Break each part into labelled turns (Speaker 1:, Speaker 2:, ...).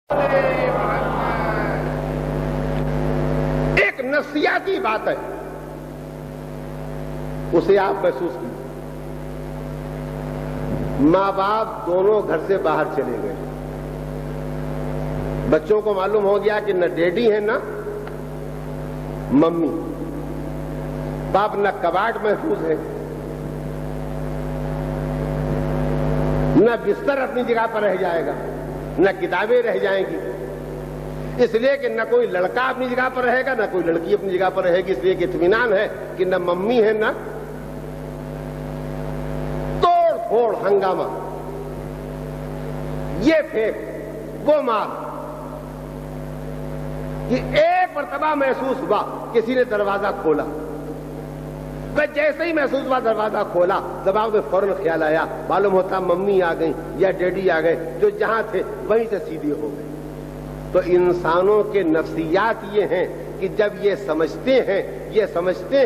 Speaker 1: ایک نفسیاتی بات ہے، اسے آپ محسوس کیجیے۔ ماں باپ دونوں گھر سے باہر چلے گئے، بچوں کو معلوم ہو گیا کہ نہ ڈیڈی ہے نہ ممی، باپ نہ کباڑ محفوظ ہے نہ بستر اپنی جگہ پر رہ جائے گا، نہ کتابیں رہ جائیں گی، اس لیے کہ نہ کوئی لڑکا اپنی جگہ پر رہے گا نہ کوئی لڑکی اپنی جگہ پر رہے گی، اس لیے کہ اطمینان ہے کہ نہ ممی ہے نہ توڑ پھوڑ ہنگامہ، یہ پھینک وہ مار۔ یہ ایک مرتبہ محسوس ہوا، کسی نے دروازہ کھولا، بس جیسے ہی محسوس ہوا دروازہ کھولا، دماغ میں فوراً خیال آیا، معلوم ہوتا ممی آ گئی یا ڈیڈی آ گئے، جو جہاں تھے وہیں سے سیدھے ہو گئے۔ تو انسانوں کے نفسیات یہ ہیں کہ جب یہ سمجھتے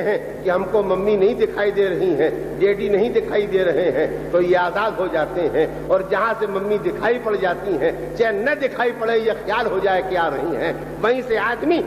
Speaker 1: ہیں کہ ہم کو ممی نہیں دکھائی دے رہی ہیں، ڈیڈی نہیں دکھائی دے رہے ہیں، تو یہ آزاد ہو جاتے ہیں، اور جہاں سے ممی دکھائی پڑ جاتی ہیں، چاہے نہ دکھائی پڑے، یہ خیال ہو جائے کہ آ رہی ہیں، وہیں سے آدمی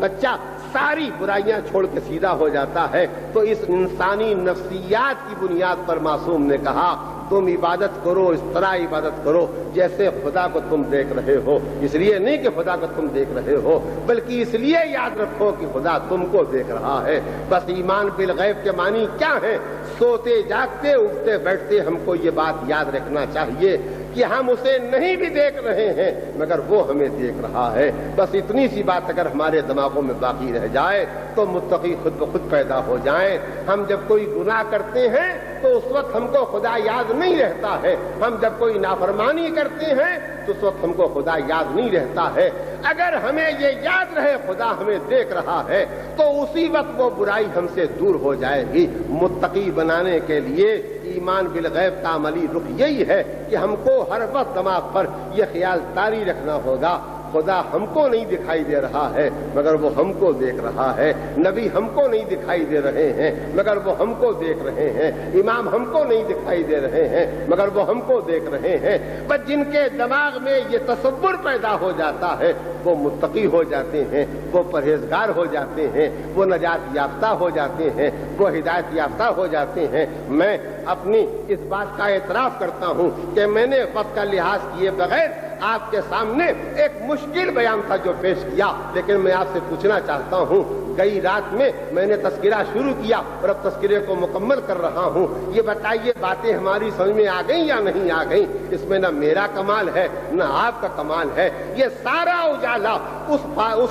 Speaker 1: بچہ ساری برائیاں چھوڑ کے سیدھا ہو جاتا ہے۔ تو اس انسانی نفسیات کی بنیاد پر معصوم نے کہا تم عبادت کرو، اس طرح عبادت کرو جیسے خدا کو تم دیکھ رہے ہو، اس لیے نہیں کہ خدا کو تم دیکھ رہے ہو، بلکہ اس لیے یاد رکھو کہ خدا تم کو دیکھ رہا ہے۔ بس ایمان بالغیب کے معنی کیا ہے؟ سوتے جاگتے اٹھتے بیٹھتے ہم کو یہ بات یاد رکھنا چاہیے کہ ہم اسے نہیں بھی دیکھ رہے ہیں مگر وہ ہمیں دیکھ رہا ہے۔ بس اتنی سی بات اگر ہمارے دماغوں میں باقی رہ جائے تو متقی خود بخود پیدا ہو جائیں۔ ہم جب کوئی گناہ کرتے ہیں تو اس وقت ہم کو خدا یاد نہیں رہتا ہے، ہم جب کوئی نافرمانی کرتے ہیں تو اس وقت ہم کو خدا یاد نہیں رہتا ہے۔ اگر ہمیں یہ یاد رہے خدا ہمیں دیکھ رہا ہے تو اسی وقت وہ برائی ہم سے دور ہو جائے گی۔ متقی بنانے کے لیے ایمان بالغیب کا عملی رخ یہی ہے کہ ہم کو ہر وقت دماغ پر یہ خیال طاری رکھنا ہوگا خدا ہم کو نہیں دکھائی دے رہا ہے مگر وہ ہم کو دیکھ رہا ہے، نبی ہم کو نہیں دکھائی دے رہے ہیں مگر وہ ہم کو دیکھ رہے ہیں، امام ہم کو نہیں دکھائی دے رہے ہیں مگر وہ ہم کو دیکھ رہے ہیں۔ بس جن کے دماغ میں یہ تصور پیدا ہو جاتا ہے وہ متقی ہو جاتے ہیں، وہ پرہیزگار ہو جاتے ہیں، وہ نجات یافتہ ہو جاتے ہیں، وہ ہدایت یافتہ ہو جاتے ہیں۔ میں اپنی اس بات کا اعتراف کرتا ہوں کہ میں نے وقت کا لحاظ کیے بغیر آپ کے سامنے ایک مشکل بیان تھا جو پیش کیا، لیکن میں آپ سے پوچھنا چاہتا ہوں، گئی رات میں نے تذکرہ شروع کیا اور اب تذکرے کو مکمل کر رہا ہوں، یہ بتائیے باتیں ہماری سمجھ میں آ گئیں یا نہیں آ گئیں؟ اس میں نہ میرا کمال ہے نہ آپ کا کمال ہے، یہ سارا اجالا اس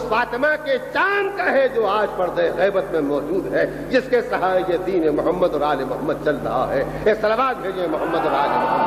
Speaker 1: فاطمہ کے چاند کا ہے جو آج پردے غیبت میں موجود ہے، جس کے سہارے یہ دین محمد اور آل محمد چل رہا ہے۔ ایک صلوات بھیجیں محمد اور آل محمد۔